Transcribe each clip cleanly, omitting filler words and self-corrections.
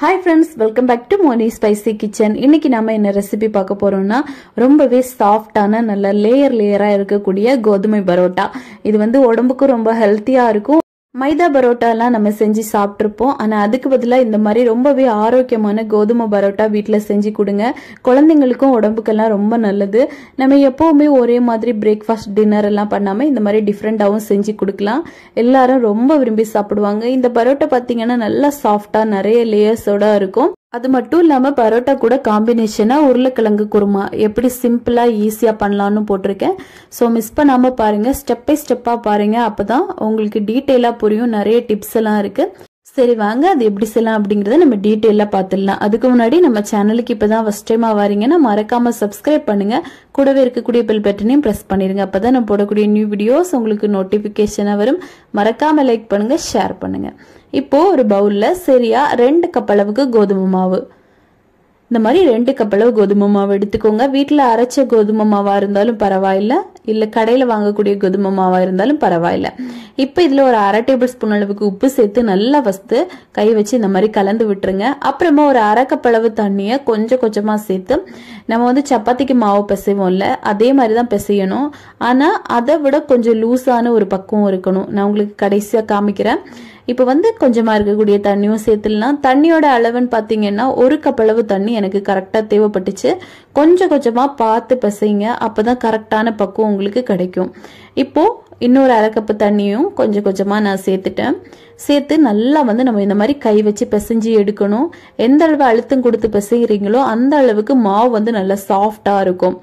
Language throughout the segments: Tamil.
Hi friends, welcome back to Moni Spicy Kitchen. இன்னைக்கு நாம என்ன ரெசிபி பார்க்க போறோம்னா ரொம்பவே சாஃப்ட்டான நல்ல லேயரா இருக்கக்கூடிய கோதுமை பரோட்டா. இது வந்து உடம்புக்கு ரொம்ப ஹெல்த்தியா இருக்கும். மைதா பரோட்டாலாம் நம்ம செஞ்சு சாப்பிட்டுருப்போம். ஆனா அதுக்கு பதிலா இந்த மாதிரி ரொம்பவே ஆரோக்கியமான கோதுமை பரோட்டா வீட்டுல செஞ்சு கொடுங்க. குழந்தைங்களுக்கும் உடம்புக்கெல்லாம் ரொம்ப நல்லது. நம்ம எப்பவுமே ஒரே மாதிரி பிரேக்ஃபாஸ்ட் டின்னர் எல்லாம் பண்ணாம இந்த மாதிரி டிஃப்ரெண்டாவும் செஞ்சு கொடுக்கலாம். எல்லாரும் ரொம்ப விரும்பி சாப்பிடுவாங்க. இந்த பரோட்டா பாத்தீங்கன்னா நல்லா சாஃப்டா நிறைய லேயர்ஸோட இருக்கும். அது மட்டும் இல்லாம பரோட்டா கூட காம்பினேஷனா உருளைக்கிழங்கு குருமா எப்படி சிம்பிளா ஈஸியா பண்ணலாம்னு போட்டிருக்கேன். சோ மிஸ் பண்ணாம பாருங்க, ஸ்டெப் பை ஸ்டெப்பா பாருங்க, அப்பதான் உங்களுக்கு டீட்டெயிலா புரியும். நிறைய டிப்ஸ் எல்லாம் இருக்கு. சரி வாங்க அது எப்படி செய்யலாம் அப்படிங்கறத நம்ம டீட்டெயிலா பாத்துடலாம். அதுக்கு முன்னாடி நம்ம சேனலுக்கு இப்பதான் ஃபர்ஸ்ட் டைமா வரீங்கன்னா மறக்காம சப்ஸ்கிரைப் பண்ணுங்க. கூடவே இருக்கக்கூடிய பெல் பட்டனையும் பிரஸ் பண்ணிருங்க. அப்பதான் நான் போடக்கூடிய நியூ வீடியோஸ் உங்களுக்கு நோட்டிபிகேஷனா வரும். மறக்காம லைக் பண்ணுங்க, ஷேர் பண்ணுங்க. இப்போ ஒரு பவுல்ல சரியா 2 கப் அளவுக்கு கோதுமை மாவு, இந்த மாதிரி 2 கப் அளவு கோதுமை மாவு எடுத்துக்கோங்க. வீட்டுல அரைச்ச கோதுமை மாவா இருந்தாலும் பரவாயில்ல, இல்ல கடையில வாங்கக்கூடிய கோதுமை மாவா இருந்தாலும் பரவாயில்ல. இப்ப இதுல ஒரு 1/2 டேபிள் ஸ்பூன் அளவுக்கு உப்பு சேர்த்து நல்லா ஃபர்ஸ்ட் கை வச்சு இந்த மாதிரி கலந்து விட்டுருங்க. அப்புறமா ஒரு 1/2 கப் அளவு தண்ணிய கொஞ்சம் கொஞ்சமா சேர்த்து நம்ம வந்து சப்பாத்திக்கு மாவு பிசைவோம்ல அதே மாதிரிதான் பிசையணும். ஆனா அதை விட கொஞ்சம் லூஸான ஒரு பக்குவம் இருக்கணும். நான் உங்களுக்கு கடைசியா காமிக்கிறேன். இப்ப வந்து கொஞ்சமா இருக்கக்கூடிய தண்ணியும் சேர்த்துடலாம். தண்ணியோட அளவுன்னு பாத்தீங்கன்னா 1 கப் அளவு தண்ணி எனக்கு கரெக்டா தேவைப்பட்டுச்சு. கொஞ்சம் கொஞ்சமா பார்த்து பிசைங்க, அப்பதான் கரெக்டான பக்குவம் உங்களுக்கு கிடைக்கும். இப்போ இன்னொரு 1/2 கப் தண்ணியும் கொஞ்சம் கொஞ்சமா நான் சேர்த்துட்டேன். சேர்த்து நல்லா வந்து நம்ம இந்த மாதிரி கை வச்சு பிசைஞ்சு எடுக்கணும். எந்த அளவு அழுத்தம் கொடுத்து பிசைகிறீங்களோ அந்த அளவுக்கு மாவு வந்து நல்லா சாஃப்டா இருக்கும்.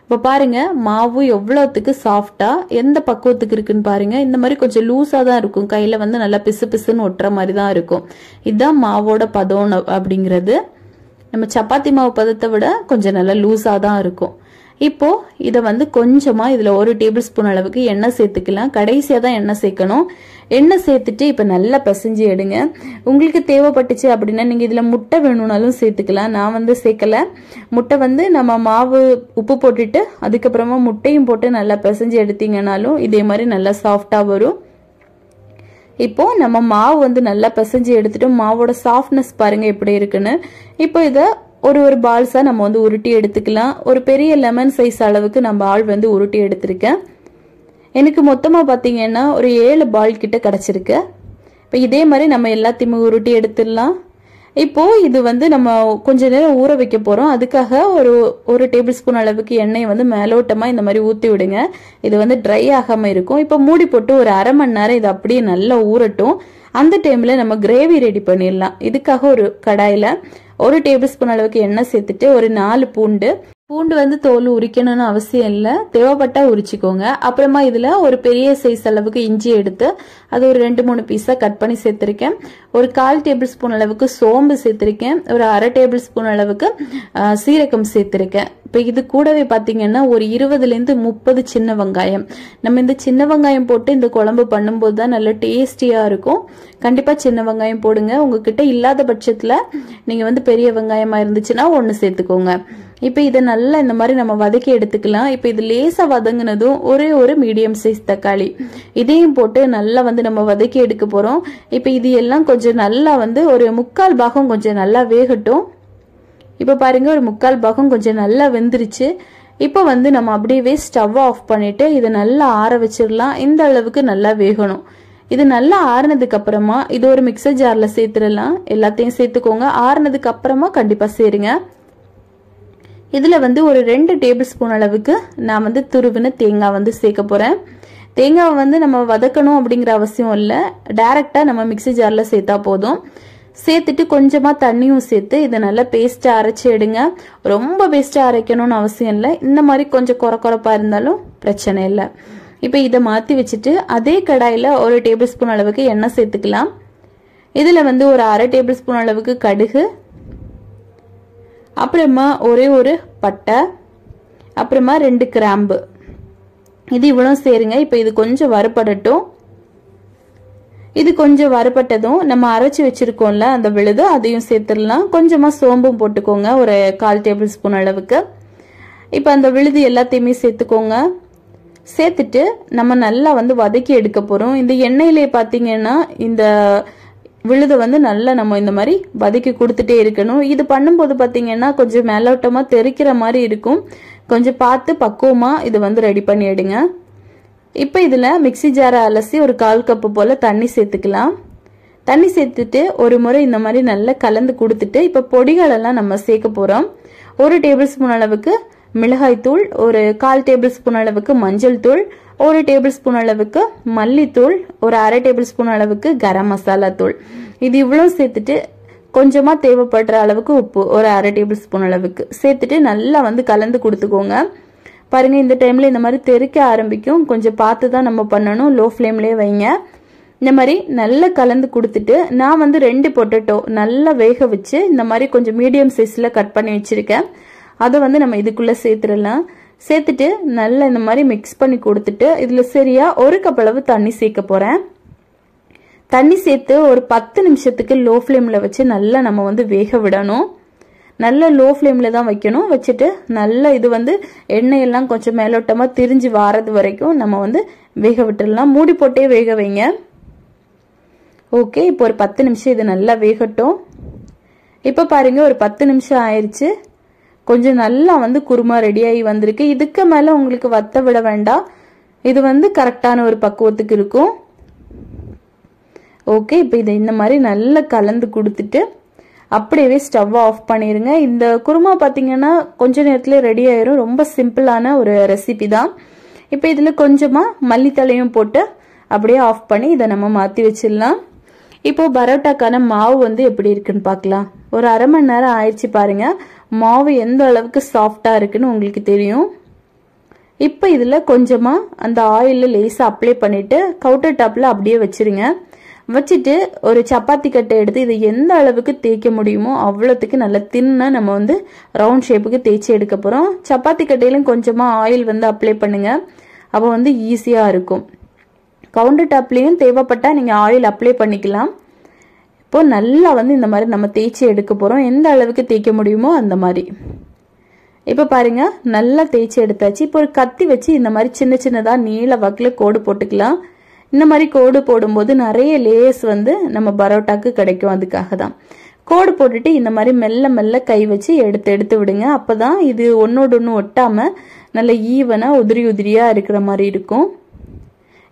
இப்ப பாருங்க மாவு எவ்வளவுக்கு சாஃப்டா எந்த பக்குவத்துக்கு இருக்குன்னு பாருங்க. இந்த மாதிரி கொஞ்சம் லூஸா தான் இருக்கும். கையில வந்து நல்லா பிசு பிசுன்னு ஒட்டுற மாதிரி தான் இருக்கும். இதுதான் மாவோட பதம் அப்படிங்கிறது. நம்ம சப்பாத்தி மாவு பதத்தை விட கொஞ்சம் நல்லா லூஸா தான் இருக்கும். இப்போ இத வந்து கொஞ்சமா இதுல 1 டேபிள் ஸ்பூன் அளவுக்கு எண்ணெய் சேர்த்துக்கலாம். கடைசியா தான் எண்ணெய் சேர்க்கணும். எண்ணெய் சேர்த்துட்டு இப்ப நல்லா பிசைஞ்சு எடுங்க. உங்களுக்கு தேவைப்பட்டுச்சு அப்படின்னா நீங்க இதுல முட்டை வேணும்னாலும் சேர்த்துக்கலாம். நான் வந்து சேர்க்கல. முட்டை வந்து நம்ம மாவு உப்பு போட்டுட்டு அதுக்கப்புறமா முட்டையும் போட்டு நல்லா பிசைஞ்சு எடுத்தீங்கன்னாலும் இதே மாதிரி நல்லா சாஃப்டா வரும். இப்போ நம்ம மாவு வந்து நல்லா பிசைஞ்சு எடுத்துட்டு மாவோட சாஃப்ட்னஸ் பாருங்க எப்படி இருக்குன்னு. இப்போ இத ஒரு பால்ஸா நம்ம வந்து உருட்டி எடுத்துக்கலாம். ஒரு பெரிய லெமன் சைஸ் அளவுக்கு நான் பால் வந்து உருட்டி எடுத்திருக்கேன். எனக்கு மொத்தமா பாத்தீங்கன்னா ஒரு 7 பால் கிட்ட கிடைச்சிருக்கு. இப்ப இதே மாதிரி நம்ம எல்லாத்தையுமே உருட்டி எடுத்துடலாம். இப்போ இது வந்து நம்ம கொஞ்ச நேரம் ஊற வைக்க போறோம். அதுக்காக ஒரு டேபிள் ஸ்பூன் அளவுக்கு எண்ணெய் வந்து மேலோட்டமா இந்த மாதிரி ஊத்தி விடுங்க. இது வந்து ட்ரை ஆகாம இருக்கும். இப்ப மூடி போட்டு ஒரு 1/2 மணி நேரம் இது அப்படியே நல்லா ஊறட்டும். அந்த டைம்ல நம்ம கிரேவி ரெடி பண்ணிடலாம். இதுக்காக ஒரு கடாயில 1 டேபிள் ஸ்பூன் அளவுக்கு எண்ணெய் சேர்த்துட்டு ஒரு 4 பூண்டு வந்து தோல் உரிக்கணும்னு அவசியம் இல்லை, தேவைப்பட்டா உரிச்சுக்கோங்க. அப்புறமா இதுல ஒரு பெரிய சைஸ் அளவுக்கு இஞ்சி எடுத்து அது ஒரு 2-3 பீஸா கட் பண்ணி சேர்த்திருக்கேன். ஒரு 1/4 டேபிள் ஸ்பூன் அளவுக்கு சோம்பு சேர்த்திருக்கேன். ஒரு 1/2 டேபிள் ஸ்பூன் அளவுக்கு சீரகம் சேர்த்திருக்கேன். இப்ப இது கூடவே பாத்தீங்கன்னா ஒரு 20-30 சின்ன வெங்காயம். நம்ம இந்த சின்ன வெங்காயம் போட்டு இந்த குழம்பு பண்ணும்போது தான் நல்ல டேஸ்டியா இருக்கும். கண்டிப்பா சின்ன வெங்காயம் போடுங்க. உங்ககிட்ட இல்லாத பட்சத்துல நீங்க வந்து பெரிய வெங்காயமா இருந்துச்சுன்னா 1 சேர்த்துக்கோங்க. இப்ப இதை நல்லா இந்த மாதிரி நம்ம வதக்கி எடுத்துக்கலாம். இப்ப இது லேசா வதங்கினதும் ஒரு மீடியம் சைஸ் தக்காளி இதையும் போட்டு நல்லா வந்து நம்ம வதக்கி எடுக்க போறோம். இப்ப இது எல்லாம் கொஞ்சம் நல்லா வந்து ஒரு 3/4 பாகம் கொஞ்சம் நல்லா வேகட்டும். இப்ப பாருங்க ஒரு 3/4 பாகம் கொஞ்சம் நல்லா வெந்துருச்சு. இப்ப வந்து நம்ம அப்படியே ஸ்டவ் ஆஃப் பண்ணிட்டு இதை நல்லா ஆற வச்சிடலாம். இந்த அளவுக்கு நல்லா வேகணும். இது நல்லா ஆறுனதுக்கு அப்புறமா இது ஒரு மிக்சர் ஜார்ல சேர்த்துடலாம். எல்லாத்தையும் சேர்த்துக்கோங்க. ஆறுனதுக்கு அப்புறமா கண்டிப்பா சேருங்க. இதுல வந்து ஒரு 2 டேபிள் ஸ்பூன் அளவுக்கு நான் வந்து துருவின தேங்காய் வந்து சேர்க்க போறேன். தேங்காவை வந்து நம்ம வதக்கணும் அப்படிங்கிற அவசியம் இல்லை, டைரக்டா நம்ம மிக்ஸி ஜார்ல சேர்த்தா போதும். சேர்த்துட்டு கொஞ்சமா தண்ணியும் சேர்த்து இதை நல்லா பேஸ்டா அரைச்சு எடுங்க. ரொம்ப பேஸ்டா அரைக்கணும்னு அவசியம் இல்லை, இந்த மாதிரி கொஞ்சம் கொரகொரப்பா இருந்தாலும் பிரச்சனை இல்லை. இப்ப இதை மாத்தி வச்சுட்டு அதே கடாயில 1 டேபிள் ஸ்பூன் அளவுக்கு எண்ணெய் சேர்த்துக்கலாம். இதுல வந்து ஒரு 1/2 டேபிள் ஸ்பூன் அளவுக்கு கடுகு, அப்புறமா ஒரு பட்டை, அப்புறமா 2 கிராம்பு, இது இவ்வளவு சேருங்க. இப்ப இது கொஞ்சம் வறுபடட்டும். இது கொஞ்சம் வறுபட்டதும் நம்ம அரைச்சு வச்சிருக்கோம்ல அந்த விழுது அதையும் சேர்த்துடலாம். கொஞ்சமா சோம்பும் போட்டுக்கோங்க, ஒரு 1/4 டேபிள் ஸ்பூன் அளவுக்கு. இப்ப அந்த விழுது எல்லாத்தையுமே சேர்த்துக்கோங்க. சேர்த்துட்டு நம்ம நல்லா வந்து வதக்கி எடுக்க போறோம். இந்த எண்ணெயிலே பாத்தீங்கன்னா இந்த விழுத வந்து நல்லா நம்ம இந்த மாதிரி வதக்கி கொடுத்துட்டே இருக்கணும். இது பண்ணும்போது பாத்தீங்கன்னா கொஞ்சம் மேலோட்டமா தெறிக்கிற மாதிரி இருக்கும். கொஞ்சம் பார்த்து பக்குவமா இது வந்து ரெடி பண்ணி எடுங்க. இப்போ இதுல மிக்ஸி ஜாரை அலசி ஒரு 1/4 கப் போல தண்ணி சேர்த்துக்கலாம். தண்ணி சேர்த்துட்டு ஒரு முறை இந்த மாதிரி நல்லா கலந்து கொடுத்துட்டு இப்போ பொடிகள் எல்லாம் நம்ம சேர்க்க போறோம். 1 டேபிள் ஸ்பூன் அளவுக்கு மிளகாய் தூள், ஒரு 1/4 டேபிள் ஸ்பூன் அளவுக்கு மஞ்சள் தூள், 1 டேபிள் ஸ்பூன் அளவுக்கு மல்லித்தூள், ஒரு 1/2 டேபிள் ஸ்பூன் அளவுக்கு கரம் மசாலா தூள். இது இவ்வளவு சேர்த்துட்டு கொஞ்சமா தேவைப்படுற அளவுக்கு உப்பு ஒரு 1/2 டேபிள் ஸ்பூன் அளவுக்கு சேர்த்துட்டு நல்லா வந்து கலந்து கொடுத்துக்கோங்க. பாருங்க இந்த டைம்ல இந்த மாதிரி தெறிக்க ஆரம்பிக்கும். கொஞ்சம் பார்த்து தான் நம்ம பண்ணணும். லோ ஃப்ளேம்லயே வைங்க. இந்த மாதிரி நல்லா கலந்து கொடுத்துட்டு நான் வந்து 2 பொட்டேட்டோ நல்லா வேக வச்சு இந்த மாதிரி கொஞ்சம் மீடியம் சைஸ்ல கட் பண்ணி வச்சிருக்கேன். அதை வந்து நம்ம இதுக்குள்ள சேர்த்துடலாம். சேர்த்துட்டு நல்லா இந்த மாதிரி மிக்ஸ் பண்ணி கொடுத்துட்டு இதுல சரியா 1 கப் அளவு தண்ணி சேர்க்க போறேன். தண்ணி சேர்த்து ஒரு 10 நிமிஷத்துக்கு லோ ஃப்ளேம்ல வச்சு நல்லா நம்ம வந்து வேக விடணும். நல்ல லோ ஃப்ளேம்ல தான் வைக்கணும். வச்சுட்டு நல்லா இது வந்து எண்ணெய் எல்லாம் கொஞ்சம் மேலோட்டமா திரிஞ்சு வாரது வரைக்கும் நம்ம வந்து வேக விட்டுடலாம். மூடி போட்டே வேக வைங்க. ஓகே, இப்போ ஒரு 10 நிமிஷம் இது நல்லா வேகட்டும். இப்போ பாருங்க ஒரு 10 நிமிஷம் ஆயிடுச்சு. கொஞ்சம் நல்லா வந்து குருமா ரெடியாகி வந்திருக்கு. இதுக்கு மேல உங்களுக்கு வத்த விட வேண்டாம். இது வந்து கரெக்டான ஒரு பக்குவத்துக்கு இருக்கும். ஓகே, இப்போ இதை இந்த மாதிரி நல்லா கலந்து கொடுத்துட்டு அப்படியே ஸ்டவ் ஆஃப் பண்ணிருங்க. இந்த குருமா பாத்தீங்கன்னா கொஞ்ச நேரத்துல ரெடி ஆயிரும். ரொம்ப சிம்பிளான ஒரு ரெசிபி தான். இப்போ இதுல கொஞ்சமா மல்லித்தலையும் போட்டு அப்படியே ஆஃப் பண்ணி இதை நம்ம மாத்தி வச்சிடலாம். இப்போ பரோட்டாக்கான மாவு வந்து எப்படி இருக்குன்னு பார்க்கலாம். ஒரு 1/2 மணி நேரம் ஆயிடுச்சு பாருங்க. மாவு எந்த அளவுக்கு சாஃப்டா இருக்குன்னு உங்களுக்கு தெரியும். இப்போ இதுல கொஞ்சமா அந்த ஆயில்ல லேசா அப்ளை பண்ணிட்டு கவுண்டர் டாப்ல அப்படியே வச்சிருங்க. வச்சுட்டு ஒரு சப்பாத்தி கட்டை எடுத்து இதை எந்த அளவுக்கு தேய்க்க முடியுமோ அவ்வளோத்துக்கு நல்லா தின்னா நம்ம வந்து ரவுண்ட் ஷேப்புக்கு தேய்ச்சி எடுக்க போறோம். சப்பாத்தி கட்டையிலும் கொஞ்சமா ஆயில் வந்து அப்ளை பண்ணுங்க. அப்போ வந்து ஈஸியா இருக்கும். கவுண்டர் டாப்லயும் தேவைப்பட்டா நீங்க ஆயில் அப்ளை பண்ணிக்கலாம். இப்போ நல்லா வந்து இந்த மாதிரி நம்ம தேய்ச்சி எடுக்க போறோம். எந்த அளவுக்கு தேய்க்க முடியுமோ அந்த மாதிரி. இப்போ பாருங்க நல்லா தேய்ச்சி எடுத்தாச்சு. இப்போ ஒரு கத்தி வச்சு இந்த மாதிரி சின்ன சின்னதா நீல வாக்குல கோடு போட்டுக்கலாம். இந்த மாதிரி கோடு போடும்போது நிறைய லேயர்ஸ் வந்து நம்ம பரோட்டாக்கு கிடைக்கும். அதுக்காக தான் கோடு போட்டுட்டு இந்த மாதிரி மெல்ல மெல்ல கை வச்சு எடுத்து விடுங்க. அப்பதான் இது ஒன்னோடு ஒன்று ஒட்டாம நல்ல ஈவனா உதிரி உதிரியா இருக்கிற மாதிரி இருக்கும்.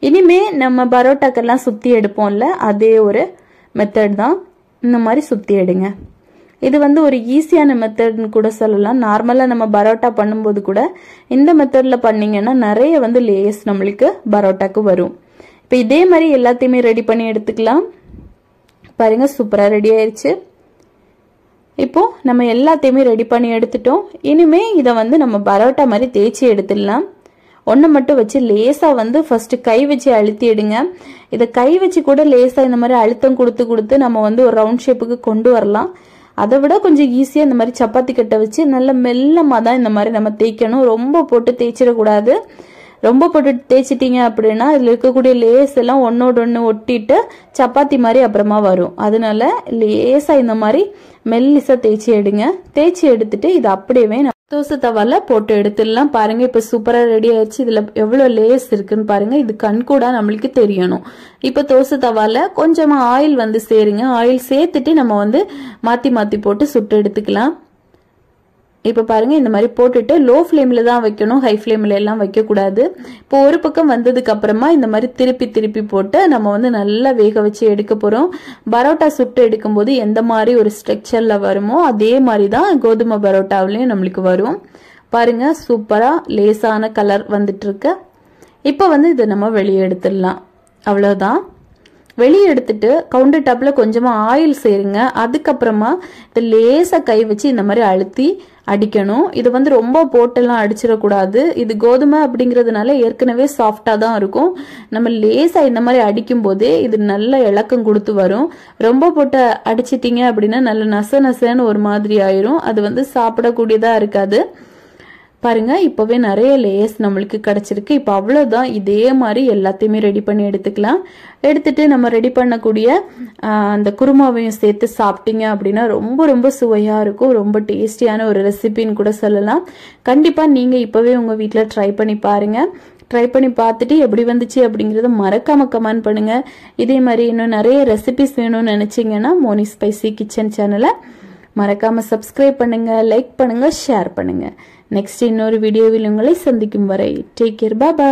இனிமே நம்ம பரோட்டாக்கெல்லாம் சுத்தி எடுப்போம்ல, அதே ஒரு மெத்தட் தான். இந்த மாதிரி சுத்தி எடுங்க. இது வந்து ஒரு ஈஸியான மெத்தட்னு கூட சொல்லலாம். நார்மலா நம்ம பரோட்டா பண்ணும்போது கூட இந்த மெத்தட்ல பண்ணீங்கன்னா நிறைய வந்து லேயர்ஸ் நம்மளுக்கு பரோட்டாக்கு வரும். இப்போ இதே மாதிரி எல்லாத்தையுமே ரெடி பண்ணி எடுத்துக்கலாம். பாருங்க சூப்பரா ரெடி ஆயிருச்சு. இப்போ நம்ம எல்லாத்தையுமே ரெடி பண்ணி எடுத்துட்டோம். இனிமே இதை வந்து நம்ம பரோட்டா மாதிரி தேய்ச்சி எடுத்துடலாம். ஒன்றை மட்டும் வச்சு லேசா வந்து ஃபர்ஸ்ட் கை வச்சு அழுத்தி எடுங்க. இதை கை வச்சு கூட லேசா இந்த மாதிரி அழுத்தம் கொடுத்து நம்ம வந்து ஒரு ரவுண்ட் ஷேப்புக்கு கொண்டு வரலாம். அதை விட கொஞ்சம் ஈஸியா இந்த மாதிரி சப்பாத்தி கட்டை வச்சு நல்ல மெல்லமா தான் இந்த மாதிரி நம்ம தேய்க்கணும். ரொம்ப போட்டு தேய்ச்சிடக்கூடாது. ரொம்ப போட்டு தேய்ச்சிட்டீங்க அப்படின்னா இதுல இருக்கக்கூடிய லேஸ் எல்லாம் ஒன்னோடு ஒன்று ஒட்டிட்டு சப்பாத்தி மாதிரி அப்புறமா வரும். அதனால லேசா இந்த மாதிரி மெல்லிசா தேய்ச்சி எடுங்க. தேய்ச்சி எடுத்துட்டு இது அப்படியே தோசை தவால போட்டு எடுத்துடலாம். பாருங்க இப்ப சூப்பரா ரெடி ஆயிடுச்சு. இதுல எவ்வளவு லேஸ் இருக்குன்னு பாருங்க. இது கண் கூட நம்மளுக்கு தெரியணும். இப்ப தோசை தவால கொஞ்சமா ஆயில் வந்து சேருங்க. ஆயில் சேர்த்துட்டு நம்ம வந்து மாத்தி மாத்தி போட்டு சுட்டு எடுத்துக்கலாம். இப்ப பாருங்க இந்த மாதிரி போட்டுட்டு லோ ஃப்ளேம்ல தான் வைக்கணும். ஹை ஃப்ளேம்ல எல்லாம் வைக்க கூடாது. இப்போ ஒரு பக்கம் வந்ததுக்கு அப்புறமா இந்த மாதிரி திருப்பி போட்டு நம்ம வந்து நல்லா வேக வச்சு எடுக்க போறோம். பரோட்டா சுட்டு எடுக்கும் போது எந்த மாதிரி ஒரு ஸ்ட்ரக்சர்ல வருமோ அதே மாதிரி தான் கோதுமை பரோட்டாவிலையும் நம்மளுக்கு வரும். பாருங்க சூப்பரா லேசான கலர் வந்துட்டு இருக்கு. இப்ப வந்து இதை நம்ம வெளியே எடுத்துடலாம். அவ்வளவுதான். வெளியே எடுத்துட்டு கவுண்டர் டாப்ல கொஞ்சமா ஆயில் சேருங்க. அதுக்கப்புறமா இந்த லேசா கை வச்சு இந்த மாதிரி அழுத்தி அடிக்கணும். இது வந்து ரொம்ப போட்டெல்லாம் அடிச்சிடக்கூடாது. இது கோதுமை அப்படிங்கறதுனால ஏற்கனவே சாஃப்டா தான் இருக்கும். நம்ம லேசா இந்த மாதிரி அடிக்கும் போதே இது நல்ல இலக்கம் கொடுத்து வரும். ரொம்ப போட்டு அடிச்சிட்டீங்க அப்படின்னா நல்ல நசன்னு ஒரு மாதிரி ஆயிரும். அது வந்து சாப்பிடக்கூடியதா இருக்காது. பாருங்க இப்பவே நிறைய லேயர்ஸ் நம்மளுக்கு கிடைச்சிருக்கு. இப்போ அவ்வளவுதான். இதே மாதிரி எல்லாத்தையுமே ரெடி பண்ணி எடுத்துக்கலாம். எடுத்துட்டு நம்ம ரெடி பண்ணக்கூடிய அந்த குருமாவையும் சேர்த்து சாப்பிட்டீங்க அப்படின்னா ரொம்ப ரொம்ப சுவையா இருக்கும். ரொம்ப டேஸ்டியான ஒரு ரெசிபின்னு கூட சொல்லலாம். கண்டிப்பா நீங்க இப்பவே உங்க வீட்டுல ட்ரை பண்ணி பாருங்க. ட்ரை பண்ணி பார்த்துட்டு எப்படி வந்துச்சு அப்படிங்கறத மறக்காம கமெண்ட் பண்ணுங்க. இதே மாதிரி இன்னும் நிறைய ரெசிபிஸ் வேணும்னு நினைச்சீங்கன்னா மோனி ஸ்பைசி கிச்சன் சேனலை மறக்காம சப்ஸ்கிரைப் பண்ணுங்க, லைக் பண்ணுங்க, ஷேர் பண்ணுங்க. நெக்ஸ்ட் இன்னொரு வீடியோவில் உங்களை சந்திக்கும் வரை டேக் கேர், பை பை.